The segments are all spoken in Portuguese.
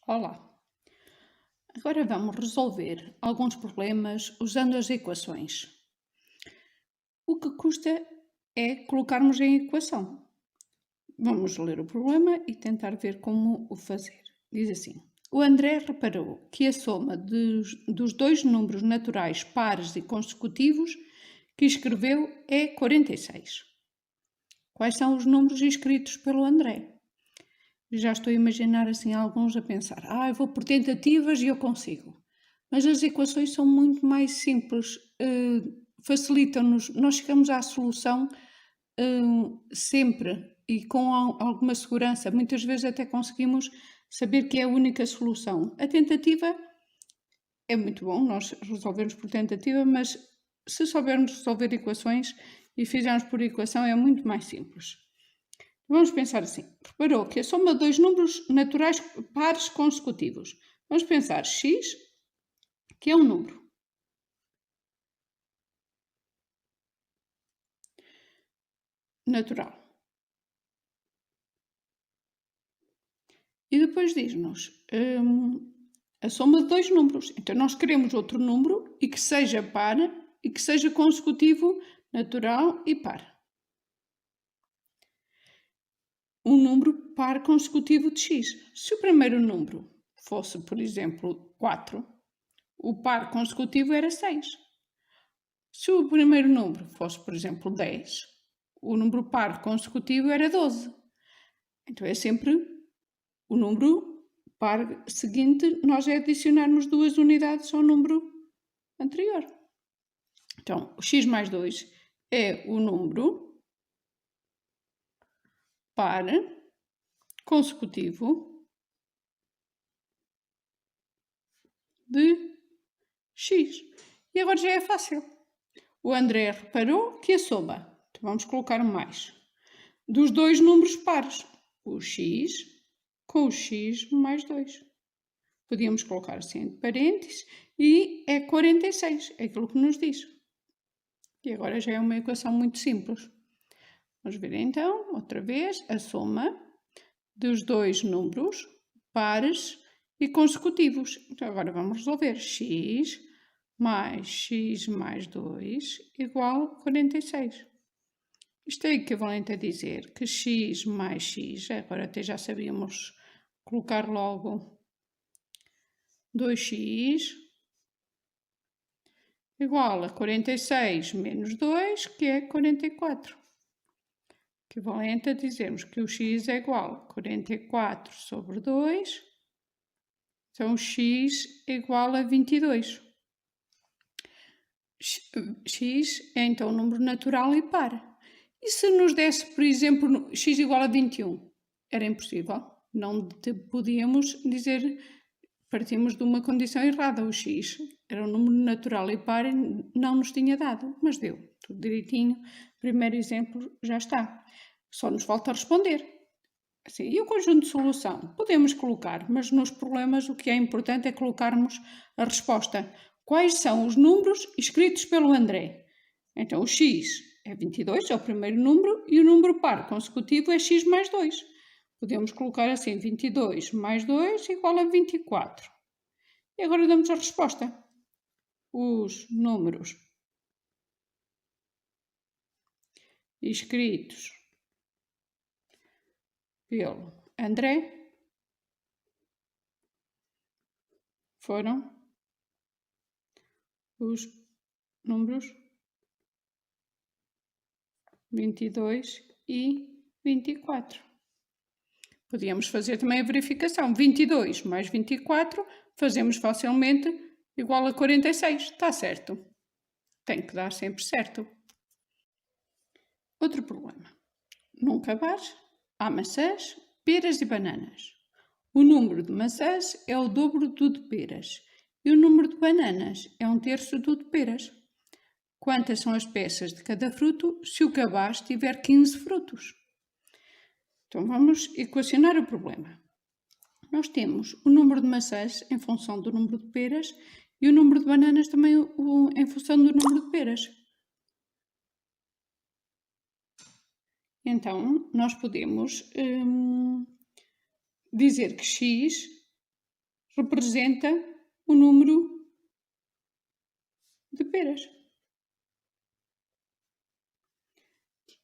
Olá! Agora vamos resolver alguns problemas usando as equações. O que custa é colocarmos em equação. Vamos ler o problema e tentar ver como o fazer. Diz assim: o André reparou que a soma dos dois números naturais pares e consecutivos que escreveu é 46. Quais são os números escritos pelo André? Já estou a imaginar assim alguns a pensar, eu vou por tentativas e eu consigo. Mas as equações são muito mais simples, facilitam-nos, nós chegamos à solução sempre e com alguma segurança. Muitas vezes até conseguimos saber que é a única solução. A tentativa é muito bom, nós resolvemos por tentativa, mas se soubermos resolver equações e fizermos por equação é muito mais simples. Vamos pensar assim, reparou que a soma de dois números naturais pares consecutivos. Vamos pensar x, que é um número. Natural. E depois diz-nos a soma de dois números. Então nós queremos outro número e que seja par e que seja consecutivo, natural e par. Um número par consecutivo de x. Se o primeiro número fosse, por exemplo, 4, o par consecutivo era 6. Se o primeiro número fosse, por exemplo, 10, o número par consecutivo era 12. Então é sempre o número par seguinte, nós adicionarmos 2 unidades ao número anterior. Então, o x mais 2 é o número par consecutivo de x. E agora já é fácil. O André reparou que a soma, então vamos colocar mais, dos dois números pares, o x com o x mais 2. Podíamos colocar assim entre parênteses e é 46, é aquilo que nos diz. E agora já é uma equação muito simples. Vamos ver então, outra vez, a soma dos dois números pares e consecutivos. Então agora vamos resolver x mais 2 igual a 46. Isto é equivalente a dizer que x mais x, agora até já sabíamos colocar logo 2x igual a 46 menos 2, que é 44. Equivalente a dizermos que o x é igual a 44 sobre 2, então x é igual a 22. X é então um número natural e par. E se nos desse, por exemplo, x igual a 21? Era impossível. Não podíamos dizer, partimos de uma condição errada. O x era um número natural e par e não nos tinha dado, mas deu. Tudo direitinho. Primeiro exemplo já está. Só nos falta responder. Assim, e o conjunto de solução? Podemos colocar, mas nos problemas o que é importante é colocarmos a resposta. Quais são os números escritos pelo André? Então, o x é 22, é o primeiro número, e o número par consecutivo é x mais 2. Podemos colocar assim, 22 mais 2 igual a 24. E agora damos a resposta. Os números escritos pelo André foram os números 22 e 24. Podíamos fazer também a verificação. 22 mais 24 fazemos facilmente igual a 46. Está certo. Tem que dar sempre certo. Outro problema. Num cabaz há maçãs, peras e bananas. O número de maçãs é o dobro do de peras e o número de bananas é 1/3 do de peras. Quantas são as peças de cada fruto se o cabaz tiver 15 frutos? Então vamos equacionar o problema. Nós temos o número de maçãs em função do número de peras e o número de bananas também em função do número de peras. Então nós podemos dizer que x representa o número de peras.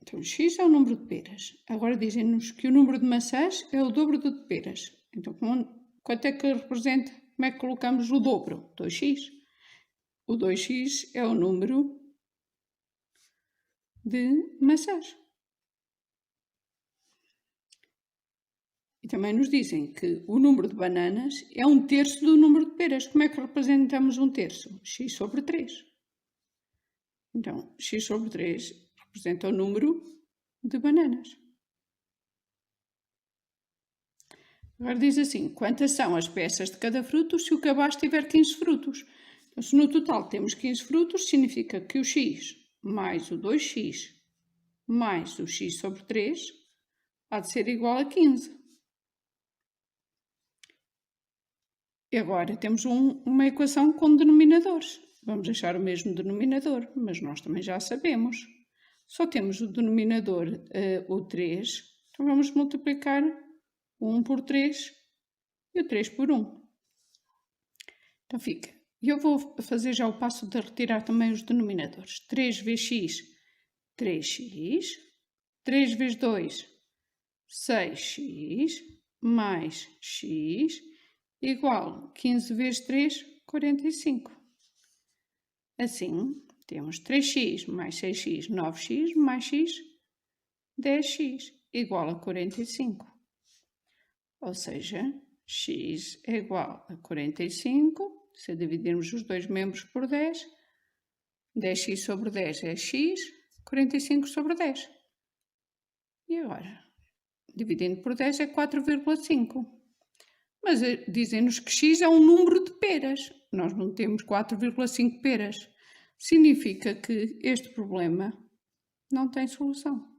Então, x é o número de peras. Agora dizem-nos que o número de maçãs é o dobro do de peras. Então, quanto é que representa? Como é que colocamos o dobro? 2x. O 2x é o número de maçãs. E também nos dizem que o número de bananas é 1/3 do número de peras. Como é que representamos 1/3? X sobre 3. Então, x sobre 3 representa o número de bananas. Agora diz assim, quantas são as peças de cada fruto se o cabaz tiver 15 frutos? Então, se no total temos 15 frutos, significa que o x mais o 2x mais o x sobre 3 há de ser igual a 15. E agora temos uma equação com denominadores. Vamos deixar o mesmo denominador, mas nós também já sabemos. Só temos o denominador, o 3, então vamos multiplicar o 1 por 3 e o 3 por 1. Então fica. Eu vou fazer já o passo de retirar também os denominadores. 3 vezes x, 3x. 3 vezes 2, 6x, mais x, igual 15 vezes 3, 45. Assim, temos 3x mais 6x, 9x, mais x, 10x, igual a 45. Ou seja, x é igual a 45, se dividirmos os dois membros por 10, 10x sobre 10 é x, 45 sobre 10. E agora, dividindo por 10 é 4,5. Mas dizem-nos que x é um número de peras. Nós não temos 4,5 peras. Significa que este problema não tem solução.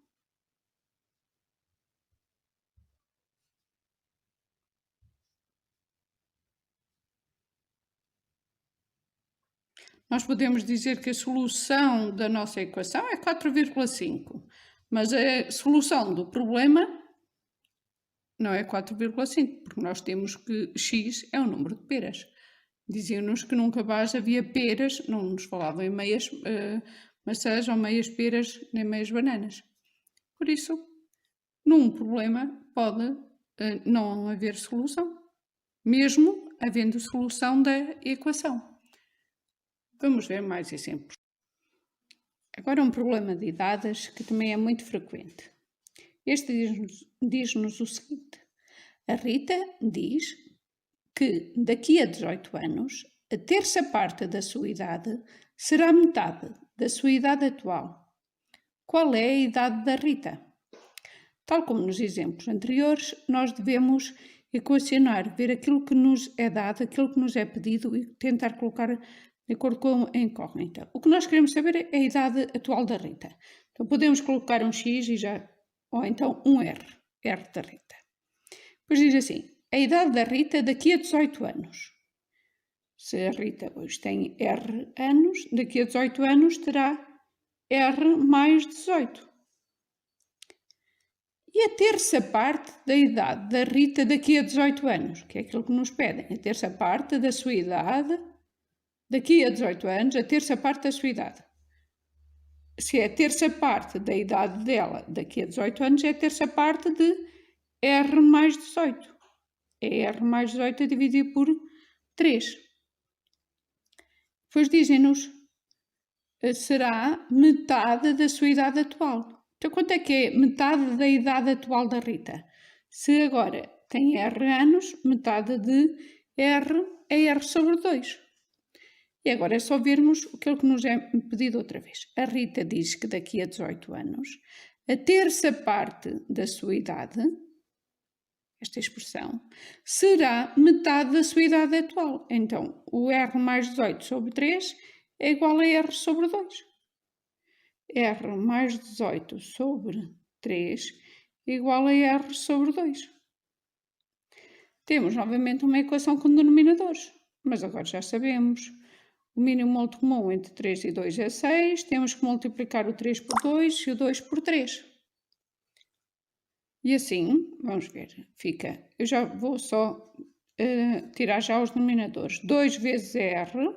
Nós podemos dizer que a solução da nossa equação é 4,5, mas a solução do problema não é 4,5, porque nós temos que x é o número de peras. Diziam-nos que num cabaz havia peras, não nos falavam em meias maçãs ou meias peras nem meias bananas. Por isso, num problema pode não haver solução, mesmo havendo solução da equação. Vamos ver mais exemplos. Agora um problema de idades que também é muito frequente. Este diz-nos o seguinte. A Rita diz que daqui a 18 anos, a terça parte da sua idade será metade da sua idade atual. Qual é a idade da Rita? Tal como nos exemplos anteriores, nós devemos equacionar, ver aquilo que nos é dado, aquilo que nos é pedido e tentar colocar de acordo com a incógnita. O que nós queremos saber é a idade atual da Rita. Então podemos colocar um X ou então um R da Rita. Depois diz assim, a idade da Rita daqui a 18 anos. Se a Rita hoje tem R anos, daqui a 18 anos terá R mais 18. E a terça parte da idade da Rita daqui a 18 anos, que é aquilo que nos pedem. A terça parte da sua idade daqui a 18 anos, a terça parte da sua idade. Se é a terça parte da idade dela daqui a 18 anos, é a terça parte de R mais 18. É R mais 18 a dividir por 3. Depois dizem-nos, será metade da sua idade atual. Então, quanto é que é metade da idade atual da Rita? Se agora tem R anos, metade de R é R sobre 2. E agora é só vermos aquilo que nos é pedido outra vez. A Rita diz que daqui a 18 anos, a terça parte da sua idade, esta expressão, será metade da sua idade atual. Então, o R mais 18 sobre 3 é igual a R sobre 2. R mais 18 sobre 3 é igual a R sobre 2. Temos novamente uma equação com denominadores, mas agora já sabemos. O mínimo módulo comum entre 3 e 2 é 6. Temos que multiplicar o 3 por 2 e o 2 por 3. E assim, vamos ver, fica... Eu já vou só tirar já os denominadores. 2 vezes R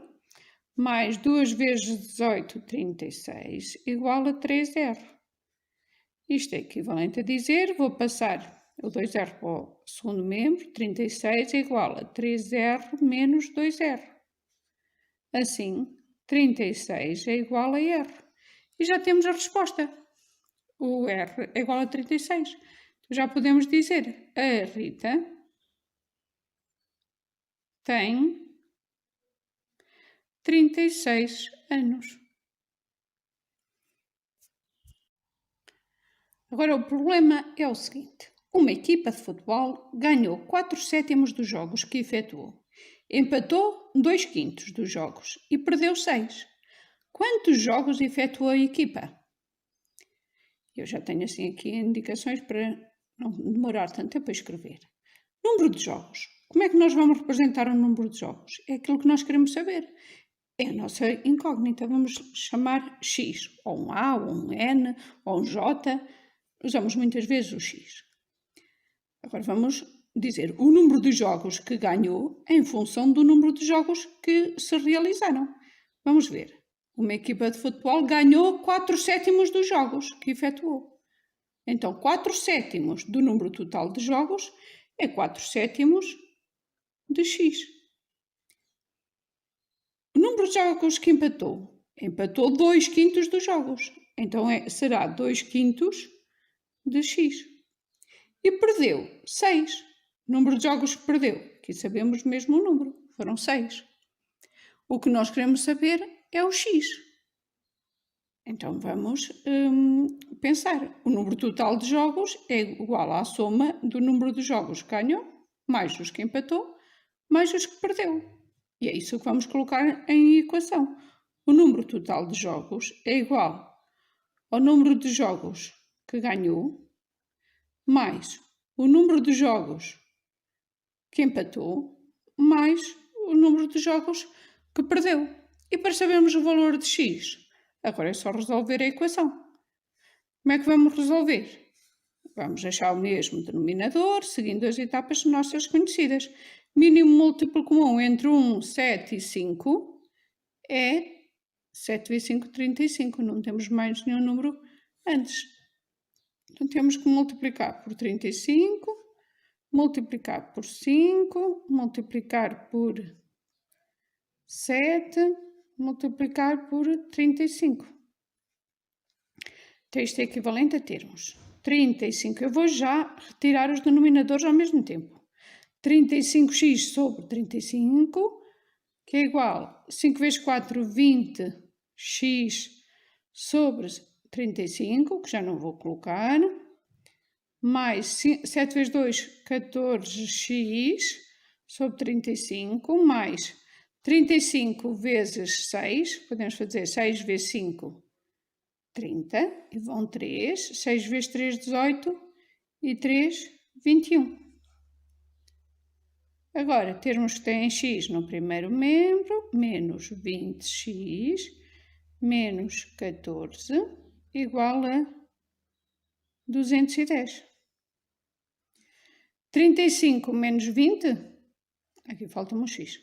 mais 2 vezes 18, 36, igual a 3R. Isto é equivalente a dizer, vou passar o 2R para o segundo membro, 36 é igual a 3R menos 2R. Assim, 36 é igual a R. E já temos a resposta. O R é igual a 36. Então, já podemos dizer, a Rita tem 36 anos. Agora, o problema é o seguinte. Uma equipa de futebol ganhou 4/7 dos jogos que efetuou, empatou 2/5 dos jogos e perdeu 6. Quantos jogos efetuou a equipa? Eu já tenho assim aqui indicações para não demorar tanto tempo a escrever. Número de jogos. Como é que nós vamos representar o número de jogos? É aquilo que nós queremos saber. É a nossa incógnita. Vamos chamar X, ou um A, ou um N, ou um J. Usamos muitas vezes o X. Agora vamos dizer o número de jogos que ganhou em função do número de jogos que se realizaram. Vamos ver. Uma equipa de futebol ganhou 4/7 dos jogos que efetuou. Então, 4/7 do número total de jogos é 4/7 de X. O número de jogos que empatou? Empatou 2/5 dos jogos. Então, será 2/5 de X. E perdeu 6. Número de jogos que perdeu. Aqui sabemos mesmo o número. Foram 6. O que nós queremos saber é o X. Então vamos pensar. O número total de jogos é igual à soma do número de jogos que ganhou, mais os que empatou, mais os que perdeu. E é isso que vamos colocar em equação. O número total de jogos é igual ao número de jogos que ganhou, mais o número de jogos que empatou, mais o número de jogos que perdeu. E para sabermos o valor de X, agora é só resolver a equação. Como é que vamos resolver? Vamos achar o mesmo denominador, seguindo as etapas nossas conhecidas. Mínimo múltiplo comum entre 1, 7 e 5 é 7 vezes 5, 35. Não temos mais nenhum número antes. Então temos que multiplicar por 35, multiplicar por 5, multiplicar por 7, multiplicar por 35. Então isto é equivalente a termos 35. Eu vou já retirar os denominadores ao mesmo tempo. 35x sobre 35, que é igual a 5 vezes 4, 20x sobre 35, que já não vou colocar, mais 7 vezes 2, 14x sobre 35, mais 35 vezes 6, podemos fazer 6 vezes 5, 30, e vão 3, 6 vezes 3, 18, e 3, 21. Agora, termos que tem x no primeiro membro, menos 20x, menos 14, igual a 210. 35 menos 20, aqui falta um x.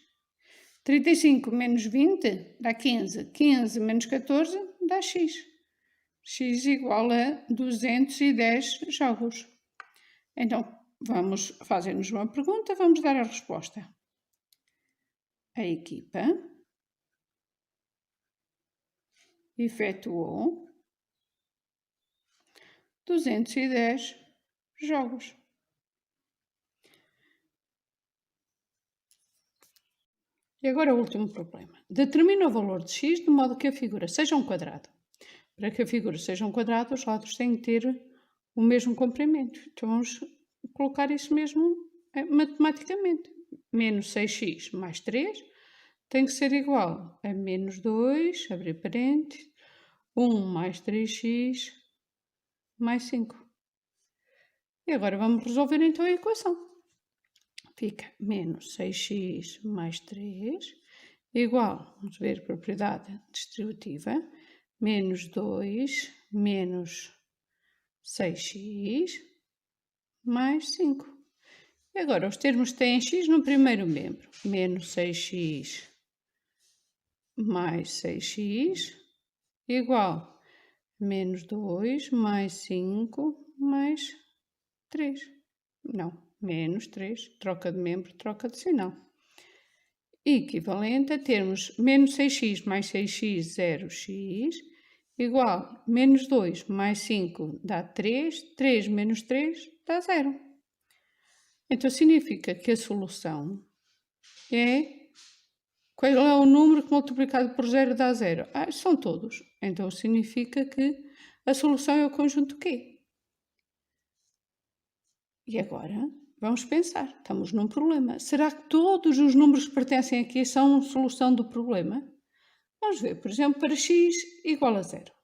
35 menos 20 dá 15. 15 menos 14 dá x. X igual a 210 jogos. Então, vamos fazer-nos uma pergunta, vamos dar a resposta. A equipa efetuou 210 jogos. E agora o último problema. Determina o valor de x de modo que a figura seja um quadrado. Para que a figura seja um quadrado, os lados têm que ter o mesmo comprimento. Então vamos colocar isso mesmo matematicamente. Menos 6x mais 3 tem que ser igual a menos 2, abrir parênteses, 1 mais 3x mais 5. E agora vamos resolver então a equação. Fica menos 6x mais 3 igual, vamos ver, propriedade distributiva, menos 2 menos 6x mais 5. Agora, os termos têm x no primeiro membro. Menos 6x mais 6x igual menos 2 mais 5 mais 3. Não, menos 3. Troca de membro, troca de sinal. Equivalente a termos menos 6x mais 6x, 0x, igual menos 2 mais 5 dá 3, 3 menos 3 dá 0. Então, significa que a solução é... Qual é o número que multiplicado por 0 dá 0? São todos. Então, significa que a solução é o conjunto Q. E agora, vamos pensar. Estamos num problema. Será que todos os números que pertencem aqui são solução do problema? Vamos ver, por exemplo, para x igual a 0.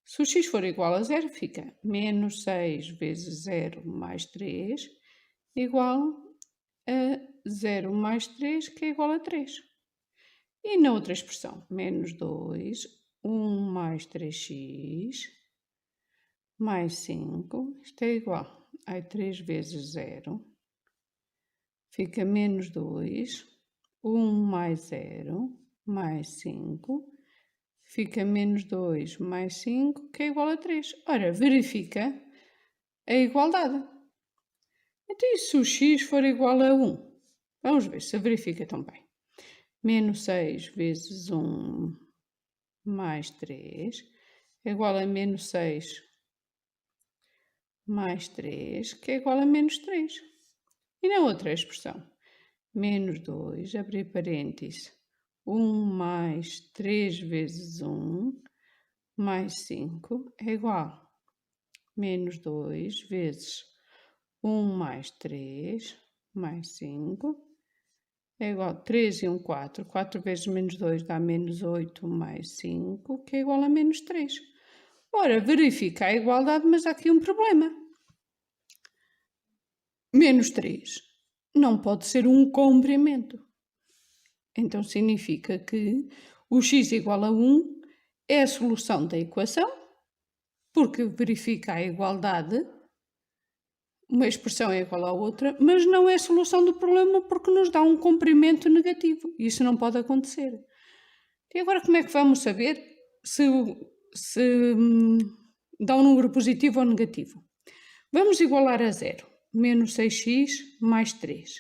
Se o x for igual a 0, fica menos 6 vezes 0 mais 3 igual a 0 mais 3, que é igual a 3. E na outra expressão, menos 2, 1 mais 3x, mais 5, isto é igual a 3 vezes 0, fica menos 2, 1 mais 0, mais 5, fica menos 2 mais 5, que é igual a 3. Ora, verifica a igualdade. Então, e se o x for igual a 1? Vamos ver se verifica também. Menos 6 vezes 1 mais 3 é igual a menos 6 mais 3, que é igual a menos 3. E na outra expressão, menos 2, abrir parênteses, 1 mais 3 vezes 1 mais 5 é igual a menos 2 vezes 1 mais 3 mais 5 é igual a 3 e 1, 4. 4 vezes menos 2 dá menos 8 mais 5, que é igual a menos 3. Ora, verifica a igualdade, mas há aqui um problema. Menos 3 não pode ser um comprimento. Então, significa que o x igual a 1 é a solução da equação, porque verifica a igualdade. Uma expressão é igual à outra, mas não é a solução do problema porque nos dá um comprimento negativo. Isso não pode acontecer. E agora como é que vamos saber se dá um número positivo ou negativo? Vamos igualar a 0. Menos 6x mais 3.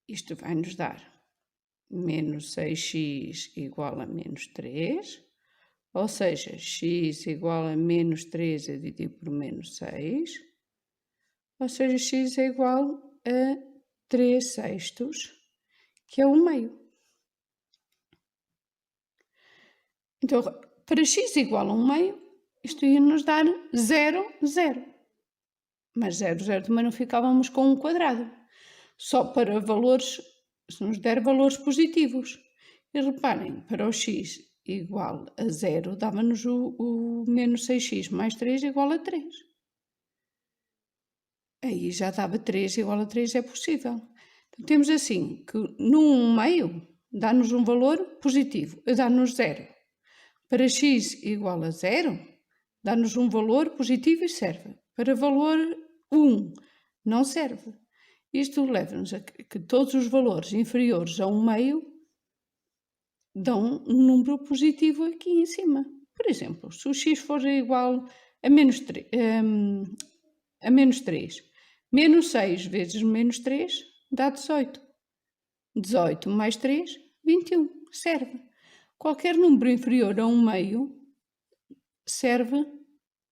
Isto vai nos dar menos 6x igual a menos 3. Ou seja, x igual a menos 3 a dividir por menos 6. Ou seja, x é igual a 3 sextos, que é o meio. Então, para x igual a 1 meio, isto ia nos dar 0, 0. Mas 0, 0 também não ficávamos com 1 quadrado. Só para valores, se nos der valores positivos. E reparem, para o x igual a 0, dava-nos o menos 6x mais 3 igual a 3. Aí já dava 3 igual a 3, é possível. Então, temos assim, que no 1 meio dá-nos um valor positivo, dá-nos 0. Para x igual a 0, dá-nos um valor positivo e serve. Para valor 1, não serve. Isto leva-nos a que todos os valores inferiores a 1 meio dão um número positivo aqui em cima. Por exemplo, se o x for igual a menos 3, menos 6 vezes menos 3 dá 18. 18 mais 3, 21. Serve. Qualquer número inferior a 1 meio serve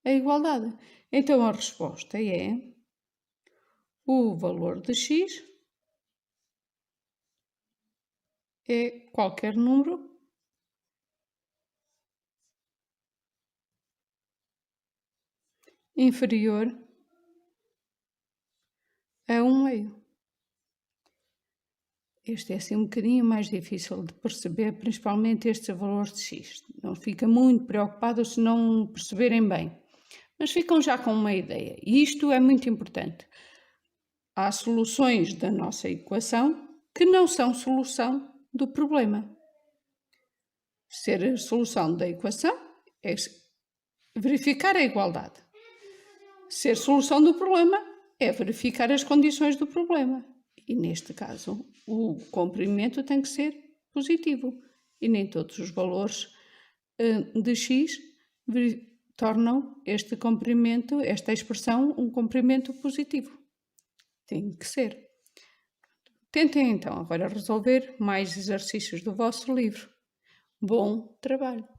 a igualdade. Então a resposta é o valor de x é qualquer número inferior a 1 meio. Este é assim um bocadinho mais difícil de perceber, principalmente estes valores de x. Não fica muito preocupado se não perceberem bem, mas ficam já com uma ideia. E isto é muito importante. Há soluções da nossa equação que não são solução do problema. Ser a solução da equação é verificar a igualdade. Ser solução do problema é verificar as condições do problema. E neste caso, o comprimento tem que ser positivo. E nem todos os valores de x tornam este comprimento, esta expressão, um comprimento positivo. Tem que ser. Tentem então agora resolver mais exercícios do vosso livro. Bom trabalho!